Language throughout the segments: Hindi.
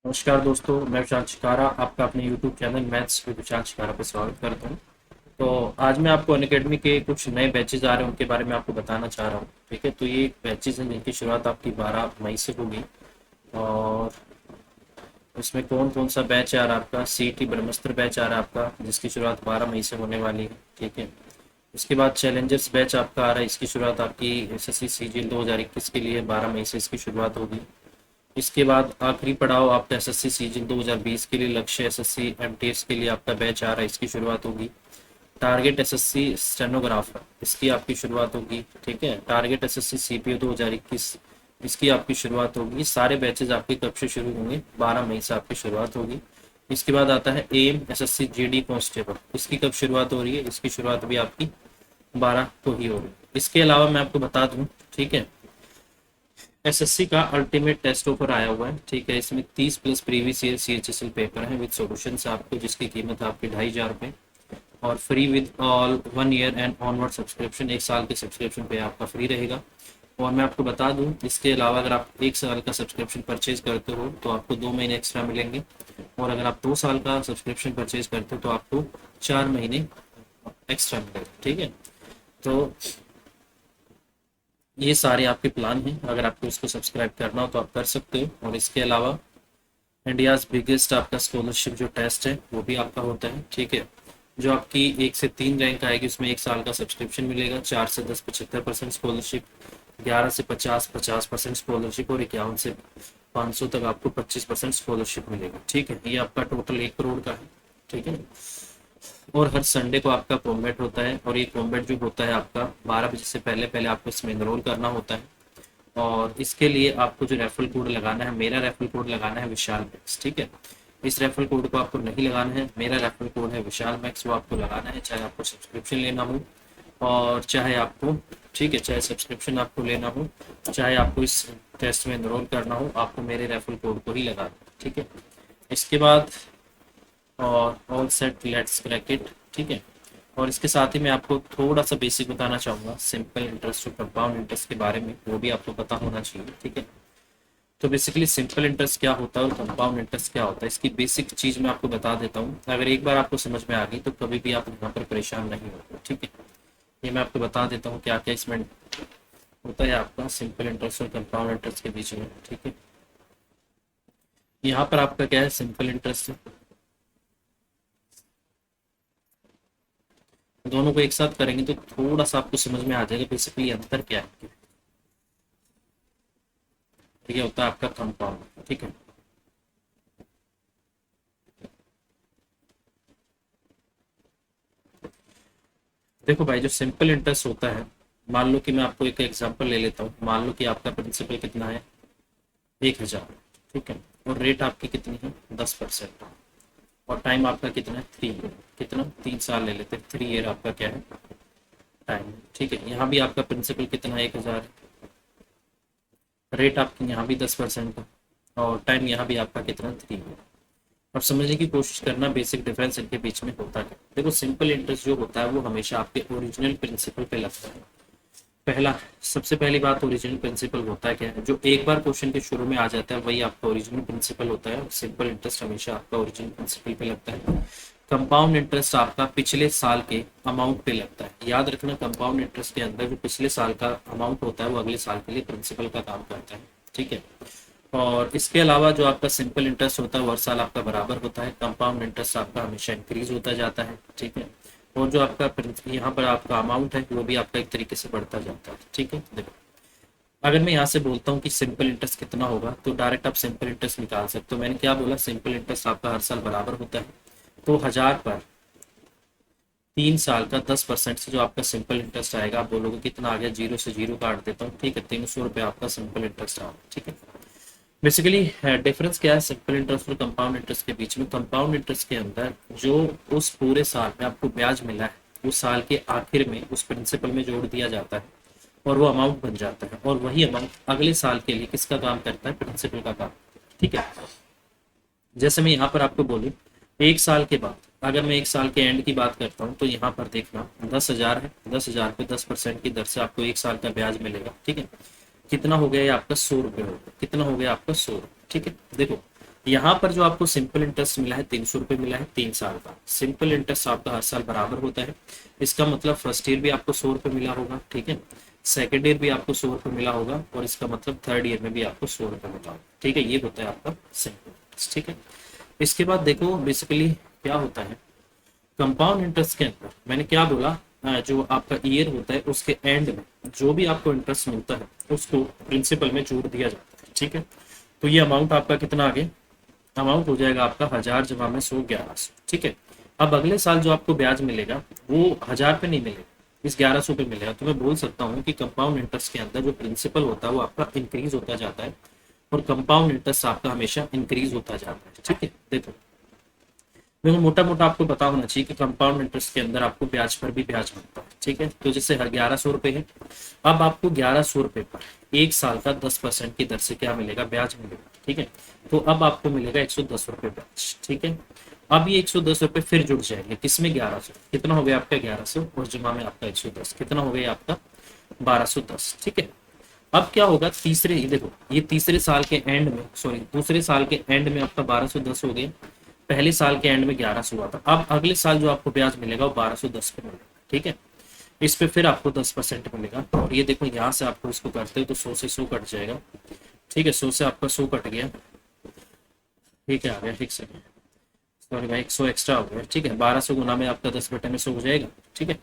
नमस्कार दोस्तों, मैं विशाल शिकारा आपका अपने यूट्यूब चैनल मैथ्स विद विशाल शिकारा पर स्वागत करता हूं। तो आज मैं आपको अनअकैडमी के कुछ नए बैचेज आ रहे हैं, उनके बारे में आपको बताना चाह रहा हूं। ठीक है, तो ये बैचेज हैं जिनकी शुरुआत आपकी 12 मई से होगी। और इसमें कौन कौन सा बैच आ रहा है आपका? सीईटी ब्रह्मस्त्र बैच आ रहा है आपका, जिसकी शुरुआत 12 मई से होने वाली है। ठीक है, उसके बाद चैलेंजर्स बैच आपका आ रहा है, इसकी शुरुआत आपकी एसएससी सीजीएल 2021 के लिए 12 मई से इसकी शुरुआत होगी। इसके बाद आखिरी पड़ाव आपका एसएससी सीजन 2020 के लिए लक्ष्य एसएससी एमटीएस के लिए आपका बैच आ रहा है, इसकी शुरुआत होगी। टारगेट एसएससी स्टेनोग्राफर, इसकी आपकी शुरुआत होगी। ठीक है, टारगेट एसएससी सीपीओ 2021, इसकी आपकी शुरुआत होगी। सारे बैचेज आपके कब से शुरू होंगे? 12 मई से आपकी शुरुआत होगी। इसके बाद आता है एम एसएससी जीडी कांस्टेबल, इसकी कब शुरुआत हो रही है? इसकी शुरुआत भी आपकी 12 को ही हो रही है। इसके अलावा मैं आपको बता दूं, ठीक है, एसएससी का अल्टीमेट टेस्ट ऑफर आया हुआ है। ठीक है, इसमें 30 plus previous year CHSL paper है विद सॉल्यूशंस आपको, जिसकी कीमत है आपकी 2,500 रुपये। और free with all 1 year and onward subscription, 1 साल के सब्सक्रिप्शन पे आपका फ्री रहेगा। और मैं आपको बता दूं, इसके अलावा अगर आप 1 साल का सब्सक्रिप्शन परचेज करते हो तो आपको 2 महीने एक्स्ट्रा मिलेंगे। और अगर आप 2 साल का सब्सक्रिप्शन परचेज करते हो तो आपको 4 महीने एक्स्ट्रा मिलेगा। ठीक है, तो ये सारे आपके प्लान हैं। अगर आपको इसको सब्सक्राइब करना हो तो आप कर सकते हो। और इसके अलावा इंडियाज बिगेस्ट आपका स्कॉलरशिप जो टेस्ट है वो भी आपका होता है। ठीक है, जो आपकी 1 से 3 रैंक आएगी उसमें 1 साल का सब्सक्रिप्शन मिलेगा। 4 से 10 75% स्कॉलरशिप, 11 से 50 50% स्कॉलरशिप, और 51 से 500 तक आपको 25% स्कॉलरशिप मिलेगा। ठीक है, ये आपका टोटल 1 करोड़ का है। ठीक है, और हर संडे को आपका कॉम्बैट होता है, और ये कॉम्बैट जो होता है आपका 12 बजे से पहले पहले आपको इसमें एनरोल करना होता है। और इसके लिए आपको जो रेफरल कोड लगाना है, मेरा रेफरल कोड लगाना है विशाल मैक्स। ठीक है, इस रेफरल कोड को आपको नहीं लगाना है, मेरा रेफरल कोड है विशाल मैक्स, वो आपको लगाना है, चाहे आपको सब्सक्रिप्शन लेना हो और चाहे आपको, ठीक है, चाहे सब्सक्रिप्शन आपको लेना हो, चाहे आपको इस टेस्ट में एनरोल करना हो, आपको मेरे रेफरल कोड को ही लगाना है। ठीक है, इसके बाद और all set, let's crack it. ठीक है, और इसके साथ ही मैं आपको थोड़ा सा बेसिक बताना चाहूँगा सिंपल इंटरेस्ट और कंपाउंड इंटरेस्ट के बारे में, वो भी आपको पता होना चाहिए। ठीक है, तो बेसिकली सिंपल इंटरेस्ट क्या होता है और कंपाउंड इंटरेस्ट क्या होता है, इसकी बेसिक चीज़ मैं आपको बता देता हूँ। अगर एक बार आपको समझ में आ गई तो कभी भी आप यहाँ पर परेशान नहीं होते। ठीक है, ये मैं आपको बता देता हूँ क्या क्या इसमें होता है आपका सिंपल इंटरेस्ट और कंपाउंड इंटरेस्ट के बीच में। ठीक है, यहाँ पर आपका क्या है, सिंपल इंटरेस्ट है। दोनों को एक साथ करेंगे तो थोड़ा सा आपको समझ में आ जाएगा बेसिकली अंतर क्या है। ठीक है, होता है आपका कंपाउंड। ठीक है, देखो भाई, जो सिंपल इंटरेस्ट होता है, मान लो कि मैं आपको एक एग्जांपल ले लेता हूँ। मान लो कि आपका प्रिंसिपल कितना है? 1,000। ठीक है, और रेट आपकी कितनी है? 10%। और टाइम आपका कितना है? 3 ईयर। कितना? 3 साल ले लेते हैं, 3 ईयर आपका क्या है? टाइम। ठीक है, यहाँ भी आपका प्रिंसिपल कितना है? 1,000 है। रेट आपकी यहाँ भी 10% का, और टाइम यहाँ भी आपका कितना? 3 ईयर। अब समझने की कोशिश करना बेसिक डिफरेंस इनके बीच में होता है। देखो, सिंपल इंटरेस्ट जो होता है वो हमेशा आपके ओरिजिनल प्रिंसिपल पे लगता है। पहला, सबसे पहली बात, ओरिजिनल प्रिंसिपल होता है क्या है? जो एक बार क्वेश्चन के शुरू में आ जाता है वही आपका ओरिजिनल प्रिंसिपल होता है। सिंपल इंटरेस्ट हमेशा आपका ओरिजिनल प्रिंसिपल पे लगता है। कंपाउंड इंटरेस्ट आपका पिछले साल के अमाउंट पे लगता है। याद रखना, कंपाउंड इंटरेस्ट के अंदर जो पिछले साल का अमाउंट होता है वो अगले साल के लिए प्रिंसिपल का काम करता है। ठीक है, और इसके अलावा जो आपका सिंपल इंटरेस्ट होता है वो हर साल आपका बराबर होता है। कंपाउंड इंटरेस्ट आपका हमेशा इंक्रीज होता जाता है। ठीक है, और जो आपका यहाँ पर आपका अमाउंट है वो भी आपका एक तरीके से बढ़ता जाता है। ठीक है, देखो, अगर मैं यहाँ से बोलता हूँ कि सिंपल इंटरेस्ट कितना होगा तो डायरेक्ट आप सिंपल इंटरेस्ट निकाल सकते हो। मैंने क्या बोला? सिंपल इंटरेस्ट आपका हर साल बराबर होता है। तो 1,000 पर 3 साल का 10% से जो आपका सिंपल इंटरेस्ट आएगा, आप बोलोगे कितना आ गया? 0 से 0 काट देता हूँ। ठीक है, 300 रुपये आपका सिंपल इंटरेस्ट आ। ठीक है, बेसिकली डिफरेंस क्या है सिंपल इंटरेस्ट और कंपाउंड इंटरेस्ट के बीच में? कंपाउंड इंटरेस्ट के अंदर जो उस पूरे साल में आपको ब्याज मिला है उस साल के आखिर में उस प्रिंसिपल में जोड़ दिया जाता है और वो अमाउंट बन जाता है, और वही अमाउंट अगले साल के लिए किसका काम करता है? प्रिंसिपल का काम। ठीक है, जैसे मैं यहाँ पर आपको बोलूँ, 1 साल के बाद, अगर मैं 1 साल के एंड की बात करता हूँ तो यहाँ पर देखना 10,000 है। 10,000 पे 10% की दर से आपको 1 साल का ब्याज मिलेगा। ठीक है, कितना हो गया? ये आपका 100 रुपये हो गया। कितना हो गया आपका? 100 रुपये। ठीक है, देखो, यहाँ पर जो आपको सिंपल इंटरेस्ट मिला है 300 रुपये मिला है 3 साल का। सिंपल इंटरेस्ट आपका हर साल बराबर होता है। इसका मतलब फर्स्ट ईयर भी आपको 100 रुपये मिला होगा, ठीक है, सेकेंड ईयर भी आपको 100 रुपये मिला होगा, और इसका मतलब थर्ड ईयर में भी आपको 100 रुपये मिला होगा, ठीक है। ये होता है आपका सिंपल इंटरेस्ट, ठीक है। इसके बाद देखो बेसिकली क्या होता है कंपाउंड इंटरेस्ट के अंदर, मैंने क्या बोला, जो आपका ईयर होता है उसके एंड में जो भी आपको इंटरेस्ट मिलता है उसको प्रिंसिपल में जोड़ दिया जाता है, ठीक है। तो ये अमाउंट आपका कितना आ गया, अमाउंट हो जाएगा आपका 1000 जमा में 100 1100, ठीक है। अब अगले साल जो आपको ब्याज मिलेगा वो 1000 पे नहीं मिलेगा, इस 1100 पे मिलेगा। तो मैं बोल सकता हूँ कि कंपाउंड इंटरेस्ट के अंदर जो प्रिंसिपल होता है वो आपका इंक्रीज होता जाता है, और कंपाउंड इंटरेस्ट आपका हमेशा इंक्रीज होता जाता है, ठीक है। देखो देखो मोटा मोटा आपको पता होना चाहिए कि कंपाउंड इंटरेस्ट के अंदर आपको ब्याज पर भी ब्याज मिलता है, ठीक है। तो जैसे हर 1100 रुपये है, अब आपको 1100 रुपये पर 1 साल का 10% की दर से क्या मिलेगा, ब्याज मिलेगा, ठीक है। तो अब आपको मिलेगा 110 रुपये ब्याज, ठीक है। अब ये 110 रुपये फिर जुड़ जाएंगे किसमें, 1100, कितना हो गया आपका 1100, और जमा में आपका 110, कितना हो गया आपका 1210, ठीक है। अब क्या होगा तीसरे, देखो ये तीसरे साल के एंड में, सॉरी दूसरे साल के एंड में आपका 1210 हो गया, पहले साल के एंड में 1100 हुआ था। अब अगले साल जो आपको ब्याज मिलेगा वो 1210 पे मिलेगा, ठीक है। इस पे फिर आपको 10% मिलेगा, और ये देखो यहाँ से आपको इसको करते हो तो 100 से 100 कट जाएगा, ठीक है। 100 से आपका 100 कट गया, ठीक है, आ गया, ठीक से, सॉरी भाई 100 एक्स्ट्रा हो गया, ठीक है। 1200 गुना में आपका 10/100 हो जाएगा, ठीक है।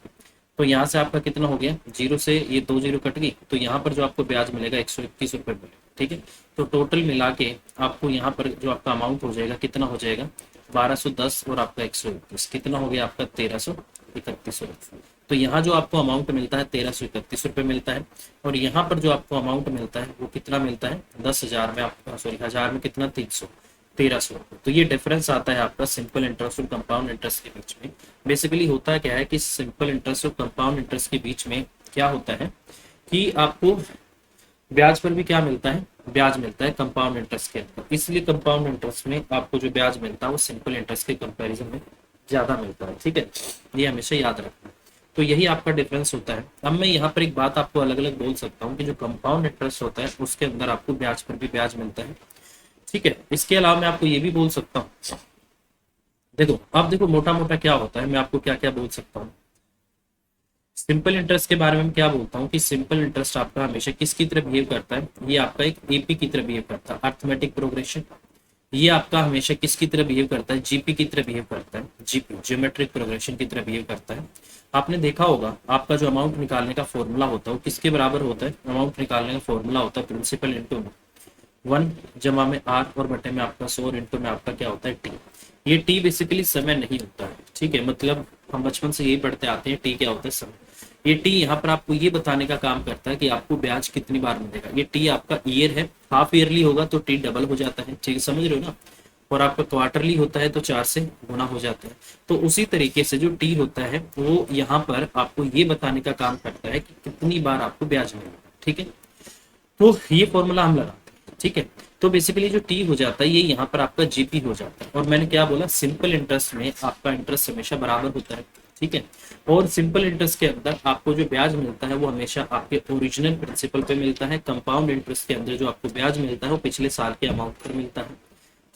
तो यहाँ से आपका कितना हो गया, जीरो से ये 2 जीरो कट गई, तो यहाँ पर जो आपको ब्याज मिलेगा 131 रुपये मिलेगा, ठीक है। तो टोटल मिला के आपको यहाँ पर जो आपका अमाउंट हो जाएगा कितना हो जाएगा 1210 और आपका 131, कितना हो गया आपका 1331 रुपये। तो यहाँ जो आपको अमाउंट मिलता है 1331 रुपये मिलता है, और यहाँ पर जो आपको अमाउंट मिलता है वो कितना मिलता है 10,000 में, आपका सॉरी 1000 में कितना 1300 रुपये। तो ये डिफरेंस आता है आपका सिंपल इंटरेस्ट और कंपाउंड इंटरेस्ट के बीच में। बेसिकली होता क्या है कि सिंपल इंटरेस्ट और कंपाउंड इंटरेस्ट के बीच में क्या होता है कि आपको ब्याज पर भी क्या मिलता है, ब्याज मिलता है कंपाउंड इंटरेस्ट के अंदर, इसलिए कंपाउंड इंटरेस्ट में आपको जो ब्याज मिलता है वो सिंपल इंटरेस्ट के कंपैरिजन में ज्यादा मिलता है, ठीक है। ये हमेशा याद रखना। तो यही आपका डिफरेंस होता है। अब मैं यहाँ पर एक बात आपको अलग अलग बोल सकता हूँ कि जो कंपाउंड इंटरेस्ट होता है उसके अंदर आपको ब्याज पर भी ब्याज मिलता है, ठीक है। इसके अलावा मैं आपको ये भी बोल सकता हूँ, देखो अब देखो मोटा मोटा क्या होता है, मैं आपको क्या क्या बोल सकता हूँ। सिंपल इंटरेस्ट के बारे में क्या बोलता हूँ कि सिंपल इंटरेस्ट आपका हमेशा किसकी तरह बिहेव करता है, ये आपका एक एपी की तरह बिहेव करता है, अर्थमेटिक प्रोग्रेशन। ये आपका हमेशा किसकी तरह बिहेव करता है, जीपी की तरह बिहेव करता है, जीपी ज्योमेट्रिक प्रोग्रेशन की तरह बिहेव करता है। आपने देखा होगा आपका जो अमाउंट निकालने का फॉर्मूला होता है वो किसके बराबर होता है, अमाउंट निकालने का फॉर्मूला होता है प्रिंसिपल इंटू 1 जमा में आर और बटे में आपका 100 इंटू में आपका क्या होता है टी। ये टी बेसिकली समय नहीं होता है, ठीक है, मतलब हम बचपन से यही पढ़ते आते हैं टी क्या होता है, समय। ये टी यहाँ पर आपको ये बताने का काम करता है कि आपको ब्याज कितनी बार मिलेगा। ये टी आपका ईयर है, हाफ ईयरली होगा तो टी डबल हो जाता है, ठीक है, समझ रहे हो ना। और आपका क्वार्टरली होता है तो 4 से गुना हो जाता है। तो उसी तरीके से जो टी होता है वो यहाँ पर आपको ये बताने का काम करता है कि कितनी बार आपको ब्याज मिलेगा, ठीक है। तो ये फॉर्मूला हम लगाते हैं, ठीक है। तो बेसिकली जो टी हो जाता है ये यहाँ पर आपका जीपी हो जाता है। और मैंने क्या बोला, सिंपल इंटरेस्ट में आपका इंटरेस्ट हमेशा बराबर होता है, ठीक है। और सिंपल इंटरेस्ट के अंदर आपको जो ब्याज मिलता है वो हमेशा आपके ओरिजिनल प्रिंसिपल पे मिलता है। कंपाउंड इंटरेस्ट के अंदर जो आपको ब्याज मिलता है वो पिछले साल के अमाउंट पर मिलता है,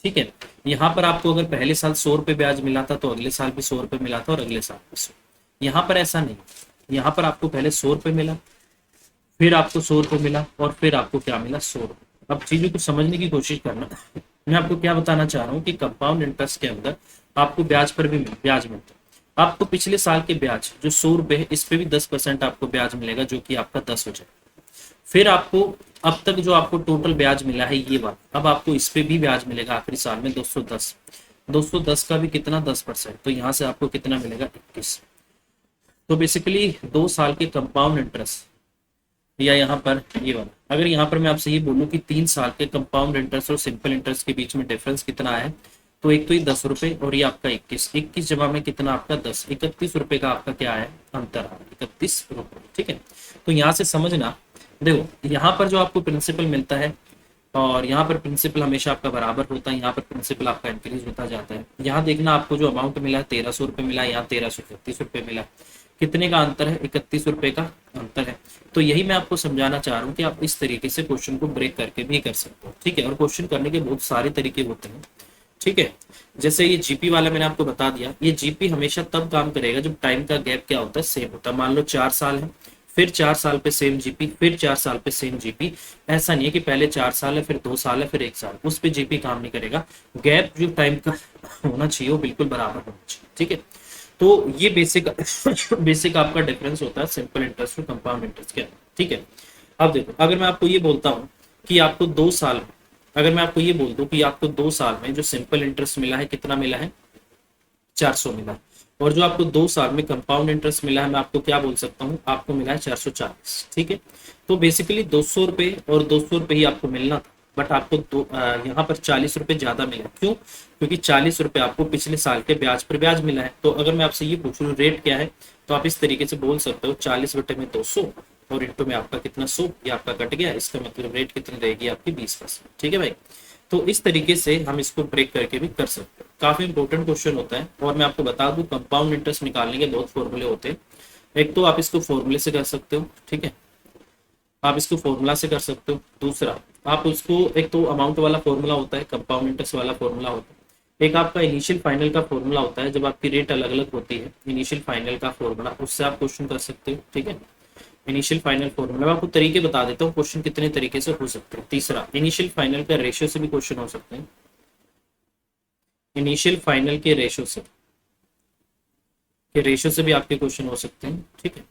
ठीक है। यहाँ पर आपको अगर पहले साल 100 रुपये ब्याज मिला था तो अगले साल भी 100 रुपये मिला था और अगले साल भी 100। यहाँ पर ऐसा नहीं, यहाँ पर आपको पहले 100 रुपये मिला, फिर आपको 100 रुपये मिला, और फिर आपको क्या मिला 100 रुपये। अब चीजों को समझने की कोशिश करना। मैं आपको क्या बताना चाह रहा हूँ कि कंपाउंड इंटरेस्ट के अंदर आपको ब्याज पर भी ब्याज मिलता है। आपको पिछले साल के ब्याज जो 100 रुपये है इस पे भी 10% आपको ब्याज मिलेगा जो कि आपका 10 हो जाएगा। फिर आपको अब तक जो आपको टोटल ब्याज मिला है ये बात, अब आपको इस पे भी ब्याज मिलेगा आखिरी साल में 210 का भी कितना 10%, तो यहाँ से आपको कितना मिलेगा 21। तो बेसिकली 2 साल के कंपाउंड इंटरेस्ट या यहाँ पर ये वाला, अगर यहाँ पर मैं आपसे ये बोलूँ कि 3 साल के कंपाउंड इंटरेस्ट और सिंपल इंटरेस्ट के बीच में डिफरेंस कितना है, तो एक तो ये 10 रुपये और ये आपका 21 जमा में कितना आपका 10, 31 रुपये का आपका क्या है अंतर है, 31 रुपये, ठीक है। तो यहाँ से समझना, देखो यहाँ पर जो आपको प्रिंसिपल मिलता है और यहाँ पर प्रिंसिपल हमेशा आपका बराबर होता है, यहाँ पर प्रिंसिपल आपका इंक्रीज होता जाता है। यहाँ देखना आपको जो अमाउंट मिला है 1300 रुपये मिला, यहाँ 1331 रुपये मिला, कितने का अंतर है, 31 रुपए का अंतर है। तो यही मैं आपको समझाना चाह रहा हूँ कि आप इस तरीके से क्वेश्चन को ब्रेक करके भी कर सकते हो, ठीक है। और क्वेश्चन करने के बहुत सारे तरीके होते हैं, ठीक है। जैसे ये जीपी वाला मैंने आपको बता दिया, ये जीपी हमेशा तब काम करेगा जब टाइम का गैप क्या होता है, सेम होता है। मान लो 4 साल है, फिर 4 साल पे सेम जीपी, फिर 4 साल पे सेम जीपी। ऐसा नहीं है कि पहले 4 साल है, फिर 2 साल है, फिर 1 साल, उस पे जीपी काम नहीं करेगा। गैप जो टाइम का होना चाहिए वो बिल्कुल बराबर होना चाहिए, ठीक है। तो ये बेसिक बेसिक आपका डिफरेंस होता है सिंपल इंटरेस्ट और कंपाउंड इंटरेस्ट के अंदर, ठीक है। अब देखो, अगर मैं आपको ये बोलता हूँ कि आपको 2 साल में, अगर मैं आपको ये बोल दूं कि आपको 2 साल में जो सिंपल इंटरेस्ट मिला है कितना मिला है, 400 मिला है। और जो आपको 2 साल में कंपाउंड इंटरेस्ट मिला है, मैं आपको क्या बोल सकता हूँ, आपको मिला है 440, ठीक है। तो बेसिकली 200 रुपए और 200 रुपए ही आपको मिलना था, बट आपको यहाँ पर 40 रुपए ज्यादा मिला। क्यों? क्योंकि 40 रुपए आपको पिछले साल के ब्याज पर ब्याज मिला है। तो अगर मैं आपसे ये पूछ लूँ रेट क्या है, तो आप इस तरीके से बोल सकते हो 40/200 और इंटू में आपका कितना 100, ये आपका कट गया, इसका मतलब रेट कितनी रहेगी आपकी 20%, ठीक है भाई। तो इस तरीके से हम इसको ब्रेक करके भी कर सकते हैं। काफी इंपॉर्टेंट क्वेश्चन होता है। और मैं आपको बता दूं, कंपाउंड इंटरेस्ट निकालने के बहुत फॉर्मूले होते हैं। एक तो आप इसको फॉर्मूले से कर सकते हो, ठीक है, आप इसको फॉर्मूला से कर सकते हो। दूसरा, आप उसको, एक तो अमाउंट वाला फॉर्मूला होता है, कंपाउंड इंटरेस्ट वाला फॉर्मूला होता है। एक आपका इनिशियल फाइनल का फॉर्मूला होता है, जब आपकी रेट अलग अलग होती है, इनिशियल फाइनल का फॉर्मूला, उससे आप क्वेश्चन कर सकते हो, ठीक है। इनिशियल फाइनल फॉर्मूला, मैं आपको तरीके बता देता हूँ क्वेश्चन कितने तरीके से हो सकते हैं। तीसरा, इनिशियल फाइनल का रेशियो से भी क्वेश्चन हो सकते हैं, इनिशियल फाइनल के रेशियो से भी आपके क्वेश्चन हो सकते हैं, ठीक है।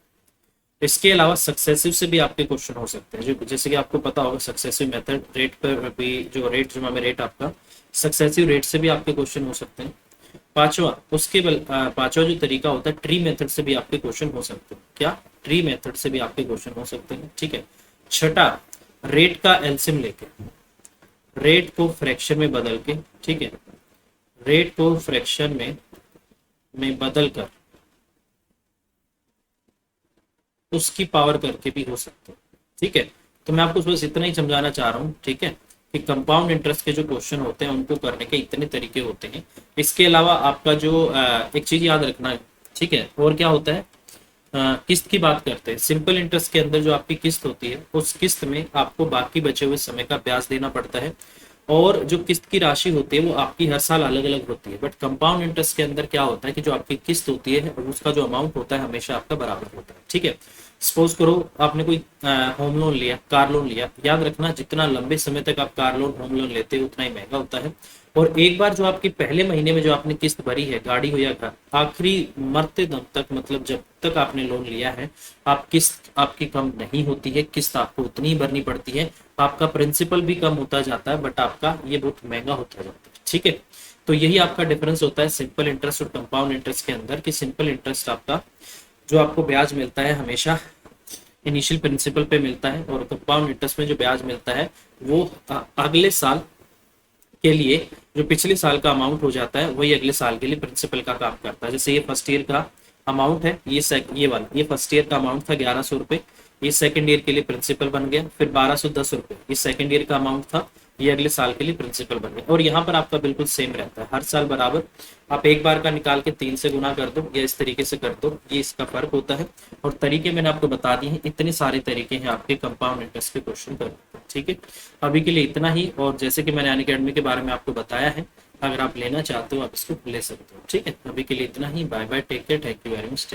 इसके अलावा सक्सेसिव से भी आपके क्वेश्चन हो सकते हैं, जो जैसे कि आपको पता होगा सक्सेसिव मेथड, रेट पर भी जो रेट जमा में रेट आपका सक्सेसिव रेट से भी आपके क्वेश्चन हो सकते हैं। पांचवा, पांचवा जो तरीका होता है ट्री मेथड से भी आपके क्वेश्चन हो सकते हैं। क्या? ट्री मेथड से भी आपके क्वेश्चन हो सकते हैं, ठीक है। छठा, रेट का एलसीएम लेके, रेट को फ्रैक्शन में बदल के, ठीक है, रेट को फ्रैक्शन में बदल कर उसकी पावर करके भी हो सकते हैं, ठीक है। तो मैं आपको बस इतना ही समझाना चाह रहा हूँ, ठीक है, कि कंपाउंड इंटरेस्ट के जो क्वेश्चन होते हैं उनको करने के इतने तरीके होते हैं। इसके अलावा आपका जो एक चीज याद रखना है, ठीक है, और क्या होता है, किस्त की बात करते हैं। सिंपल इंटरेस्ट के अंदर जो आपकी किस्त होती है, उस किस्त में आपको बाकी बचे हुए समय का ब्याज देना पड़ता है। और जो किस्त की राशि होती है वो आपकी हर साल अलग अलग होती है। बट कंपाउंड इंटरेस्ट के अंदर क्या होता है कि जो आपकी किस्त होती है उसका जो अमाउंट होता है हमेशा आपका बराबर होता है, ठीक है। सपोज करो आपने कोई होम लोन लिया, कार लोन लिया, याद रखना जितना लंबे समय तक आप कार लोन होम लोन लेते हो उतना ही महंगा होता है। और एक बार जो आपकी पहले महीने में जो आपने किस्त भरी है, गाड़ी हो या घर, आखिरी मरते दम तक, मतलब जब तक आपने लोन लिया है, आप किस्त आपकी कम नहीं होती है, किस्त आपको उतनी ही भरनी पड़ती है। आपका प्रिंसिपल भी कम होता जाता है, बट आपका ये बहुत महंगा होता जाता है, ठीक है। तो यही आपका डिफरेंस होता है सिंपल इंटरेस्ट और कंपाउंड इंटरेस्ट के अंदर, कि सिंपल इंटरेस्ट आपका जो आपको ब्याज मिलता है हमेशा इनिशियल प्रिंसिपल पे मिलता है, और कंपाउंड इंटरेस्ट में जो ब्याज मिलता है वो अगले साल के लिए जो पिछले साल का अमाउंट हो जाता है वही अगले साल के लिए प्रिंसिपल का काम करता है। जैसे ये फर्स्ट ईयर का अमाउंट है, ये वाला, ये फर्स्ट ईयर का अमाउंट था 1100 रुपए, ये सेकंड ईयर के लिए प्रिंसिपल बन गया। फिर 1210 रुपए ये सेकंड ईयर का अमाउंट था, ये अगले साल के लिए प्रिंसिपल बन गया। और यहाँ पर आपका बिल्कुल सेम रहता है, हर साल बराबर। आप एक बार का निकाल के 3 से गुना कर दो या इस तरीके से कर दो, ये इसका फर्क होता है। और तरीके मैंने आपको बता दिए हैं, इतने सारे तरीके हैं आपके कंपाउंड इंटरेस्ट के क्वेश्चन करने के, ठीक है। अभी के लिए इतना ही। और जैसे कि मैंने अनअकैडमी के बारे में आपको बताया है, अगर आप लेना चाहते हो आप इसको ले सकते हो, ठीक है। अभी के लिए इतना ही। Bye bye, take care, thank you very much.